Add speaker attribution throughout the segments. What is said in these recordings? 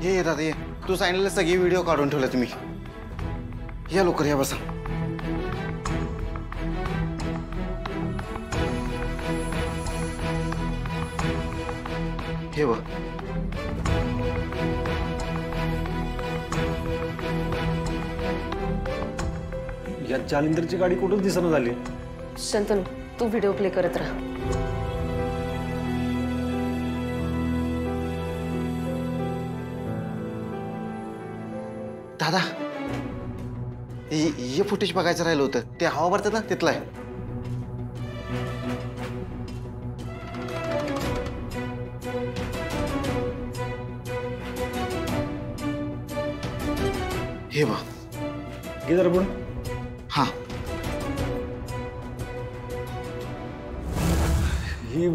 Speaker 1: ये दादा ये, तू सांगितलेले सगळे व्हिडिओ काढून ठेवले तुम्ही. या लवकर या, बसा. हे बघ.
Speaker 2: या जालिंदरची गाडी कुठंच दिसना झाली.
Speaker 3: शंतनू, तू व्हिडिओ प्ले करत राहा.
Speaker 1: दादा, हे फुटेज बघायचं राहिलं होतं. ते हवा भरतात ना, तिथलं आहे. हे बघ.
Speaker 2: हे जरा पण.
Speaker 1: हा,
Speaker 2: ही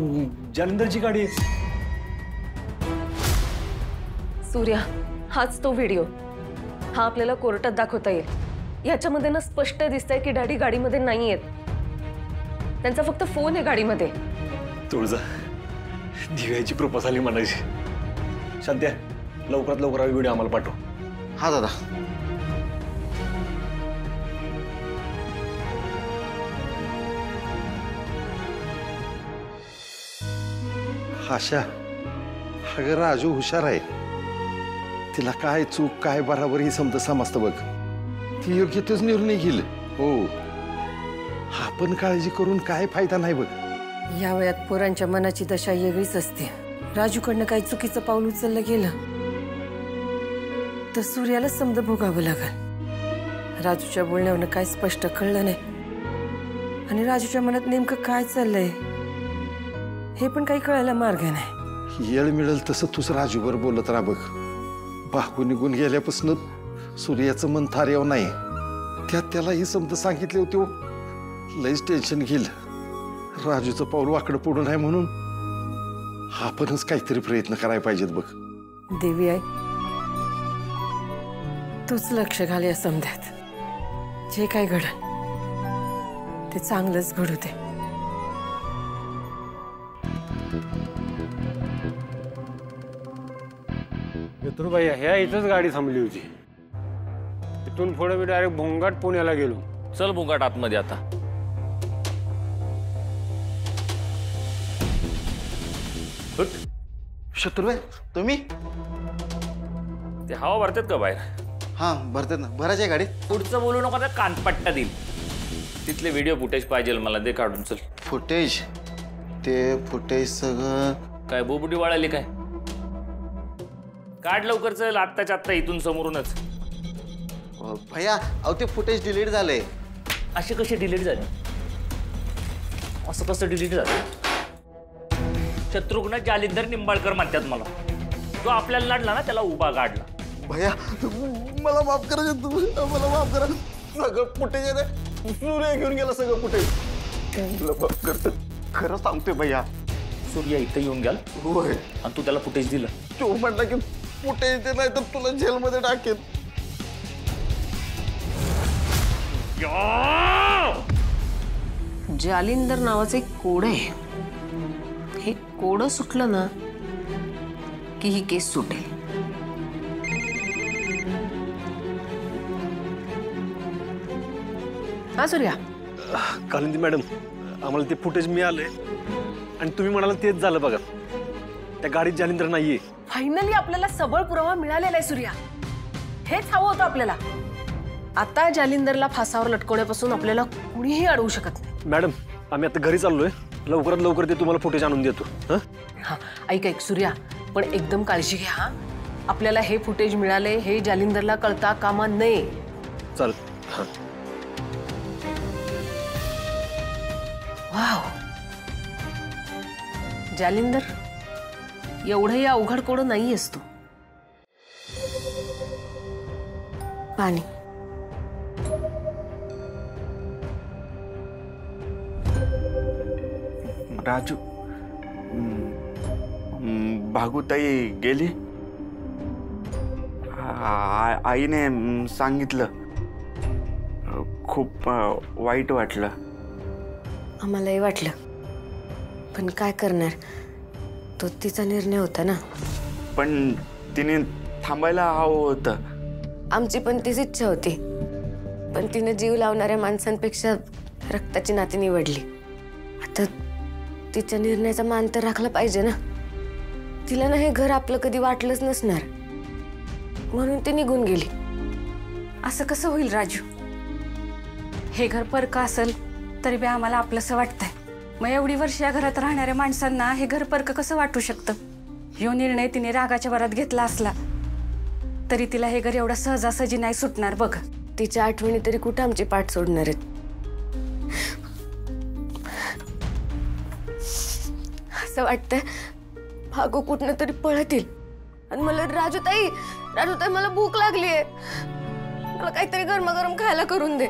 Speaker 2: जालिंदरची गाडी आहे.
Speaker 3: सूर्या, हाच तो व्हिडिओ. हा आपल्याला कोर्टात दाखवता येईल. याच्यामध्ये ना स्पष्ट दिसतंय की डॅडी गाडीमध्ये नाही आहेत. त्यांचा फक्त फोन आहे गाडीमध्ये.
Speaker 2: तुळजा, दिव्याची कृपा झाली म्हणायची. सध्या लवकरात लवकर हा व्हिडिओ आम्हाला पाठव.
Speaker 1: हा दादा.
Speaker 4: आशा, अगं राजू हुशार आहे. तिला काय चूक काय बराबर ही समजतं बघ. ती योग्य तेच निर्णय घेईल. हो, आपण काळजी करून काय फायदा नाही बघ.
Speaker 5: या वयात पोरांच्या मनाची दशा वेगळीच असते. राजूकडनं काही चुकीचं पाऊल उचललं गेलं तर सूर्याला समज भोगावं लागल. राजूच्या बोलण्यावरनं काय स्पष्ट कळलं नाही आणि राजूच्या मनात नेमकं काय चाललंय हे पण काही कळायला मार्ग नाही.
Speaker 4: येळ मिळेल तसं तूच राजूवर बोलत राहा बघ. बाहू निघून गेल्यापासून सूर्याचं मन थाऱ्याव नाही. त्यात त्याला ही समज सांगितले होते. लईच टेन्शन घेईल. राजूचं पाऊल वाकडं पडू नये म्हणून आपणच काहीतरी प्रयत्न करायला पाहिजेत बघ.
Speaker 5: देवी आई, तूच लक्ष घाल या समध्यात. जे काय घडलं ते चांगलंच घडू दे.
Speaker 6: मित्रबाई, ह्या इथंच गाडी थांबली होती. तिथून पुढे मी डायरेक्ट भोंगाट पुण्याला गेलो.
Speaker 7: चल भोंगाट आतमध्ये आता.
Speaker 1: शत्रुभाई, तुम्ही?
Speaker 7: ते हवा भरतात का बाहेर?
Speaker 1: हा, भरतात ना. भरायची आहे गाडीत.
Speaker 7: पुढचं बोलू नका, तर कानपट्टा देईल. तिथले व्हिडिओ फुटेज पाहिजे मला, दे काढून. चल.
Speaker 1: फुटेज? ते फुटेज सगळं
Speaker 7: काय बोबुटी वाळाली काय? काढ लवकर. चल, आत्ताच्या आत्ता इथून समोरूनच.
Speaker 1: भैया, अहो ते फुटेज डिलीट झाले.
Speaker 7: असे कसे डिलीट झाले? असं कसं डिलीट झालं? शत्रुघ्न जालिंदर निंबाळकर म्हणतात मला. तो आपल्याला लाडला ना, त्याला उभा काढला.
Speaker 1: भैया, मला माफ करा. मला माफ करा. सगळं फुटेज आहे. सूर्य घेऊन गेला सगळं फुटेज. तुला माफ करतो. खरं सांगतोय भैया.
Speaker 7: सूर्या इथं येऊन गेला.
Speaker 1: होय.
Speaker 7: आणि तू त्याला फुटेज दिलं.
Speaker 1: तो म्हटला की फुटेज दे, नाही तर तुला जेलमध्ये टाकेल.
Speaker 3: जालिंदर नावाचं एक कोड आहे. हे कोड सुटलं ना की ही केस सुटेल. हा सूर्या.
Speaker 2: कालिंदी मॅडम, आम्हाला ते फुटेज मिळालंय आणि तुम्ही म्हणाला तेच झालं बघा. त्या गाडीत जालिंदर नाहीये.
Speaker 3: फायनली आपल्याला सबळ पुरावा मिळालेला आहे सूर्या. हेच हवं होतं आपल्याला. आता जालिंदरला फासावर लटकवण्यापासून आपल्याला कुणीही अडवू शकत नाही.
Speaker 2: मॅडम, आम्ही आता घरी चाललोय. लवकरात लवकर ते तुम्हाला फुटेज आणून देतो.
Speaker 3: हा, ऐक सूर्या, पण एकदम काळजी घ्या. हा, आपल्याला हे फुटेज मिळाले हे जालिंदरला कळता कामा नये.
Speaker 2: चाल.
Speaker 3: वाव, जालिंदर एवढंही अवघड कोड नाही असतो. पाणी.
Speaker 1: राजू, भागुताई गेली. आईने सांगितलं. खूप वाईट वाटलं.
Speaker 5: आम्हालाही वाटलं, पण काय करणार, तो तिचा निर्णय होता ना.
Speaker 1: पण तिने
Speaker 8: थांबायला हवं होतं.
Speaker 3: आमची पण तीच इच्छा होती, पण तिने जीव लावणाऱ्या माणसांपेक्षा रक्ताची नाती निवडली. आता तिच्या निर्णयाचा मान तर राखला पाहिजे ना. तिला ना हे घर आपलं कधी वाटलंच नसणार, म्हणून ती निघून गेली.
Speaker 9: असं कसं होईल राजू? हे घर परक असेल तरी बी आम्हाला आपलंसं वाटतंय. मग एवढी वर्ष या घरात राहणाऱ्या माणसांना हे घर परक कसं वाटू शकतं? ह्यो निर्णय तिने रागाच्या भरात घेतला असला तरी तिला हे घर एवढा सहजासहजी नाही सुटणार बघ.
Speaker 3: तिच्या आठवणी तरी कुठं आमची पाठ सोडणार आहेत? असं वाटतंय भागो कुठनं तरी पळतील आणि मला राजूताई मला भूक लागलीये, मला काहीतरी गरमागरम खायला करून दे.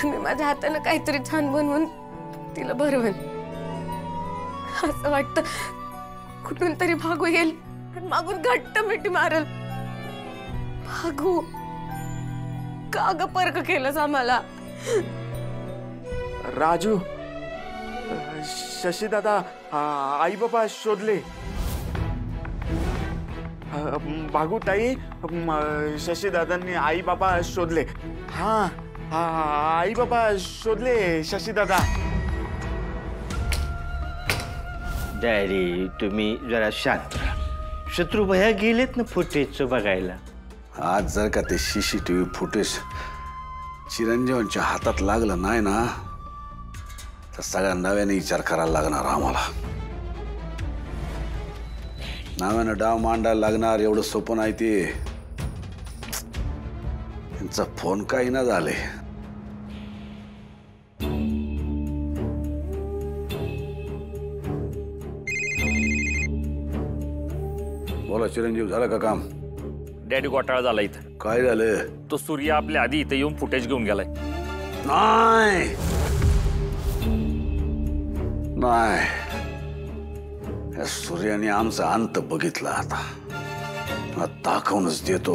Speaker 3: मी माझ्या हाताने काहीतरी छान बनवून तिला भरवेन. असं वाटतं कुठून तरी भागू येईल आणि मागून घट्ट मिठी मारल. भागू का ग परक केलंस आम्हाला?
Speaker 8: राजू, शशी दादा आई बाबा शोधले. भागूताई, शशी दादांनी आई बाबा शोधले. हा आई बाबा शोधले शशी दादा.
Speaker 10: डॅडी तुम्ही जरा शांत राहा. शत्रुभया गेलेत ना फुटेजचं बघायला.
Speaker 11: आज जर का ते CCTV फुटेज चिरंजीवांच्या हातात लागलं नाही ना तर सगळ्या नव्याने विचार करायला लागणार आम्हाला. नव्यानं डाव मांडायला लागणार. एवढं सोपं नाही ते. त्यांचा फोन काही ना झाले. बोला चिरंजीव, झालं का काम?
Speaker 7: डॅडी घोटाळा झाला इथं.
Speaker 11: काय झालं?
Speaker 7: तो सूर्य आपल्या आधी इथं येऊन फुटेज घेऊन गेलाय.
Speaker 11: नाही नाही, या सूर्याने आमचा अंत बघितला. आता दाखवूनच देतो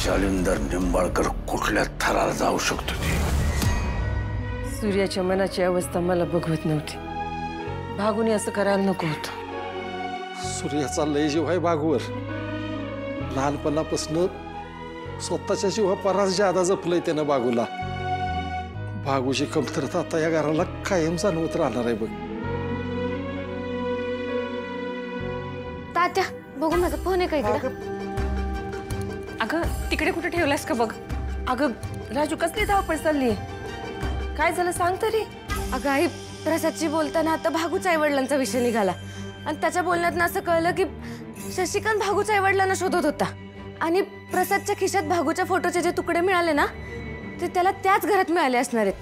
Speaker 11: जालिंदर निंबाळकर कुठल्या थराला जाऊ शकतो ते.
Speaker 5: सूर्याच्या मनाची अवस्था मला बघवत नव्हती. भागूने असं करायला नको होतं.
Speaker 4: सूर्याचा लय जीव आहे भागूवर. लहानपणापासून स्वतःच्या जीवापरास ज्यादा जपलंय त्यानं भागूला. भागूची कमतरता आता या घराला कायम जाणवत राहणार आहे बघ.
Speaker 3: तात्या बघू माझा फोन आहे का इकडं?
Speaker 9: अगं तिकडे कुठे ठेवलास का बघ.
Speaker 5: अगं राजू, कसली धावपळ चालली? काय झालं सांग तरी.
Speaker 3: अगं आई, प्रसादशी बोलताना आता भागूच्या आईवडिलांचा विषय निघाला आणि त्याच्या बोलण्यात असं कळलं की शशिकांत भागूच्या आईवडिलांना शोधत होता आणि प्रसादच्या खिशात भागूच्या फोटोचे जे तुकडे मिळाले ना ते त्याला त्याच घरात मिळाले असणार आहेत.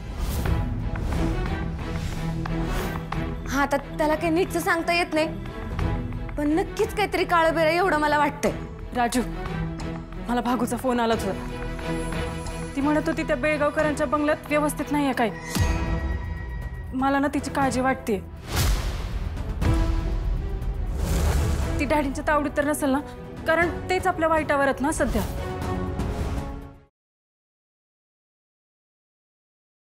Speaker 3: हा, आता त्याला काही नीटचं सांगता येत नाही, पण नक्कीच काहीतरी काळं बेरं एवढं मला वाटतंय.
Speaker 9: राजू, मला भागूचा फोन आला होता. ती म्हणत होती त्या बेळगावकरांच्या बंगल्यात व्यवस्थित नाहीये काय. मला ना तिची काळजी वाटते. ती डॅडींच्या तावडीत तर नसेल ना, कारण तेच आपल्या वाईटावर आहेत ना सध्या.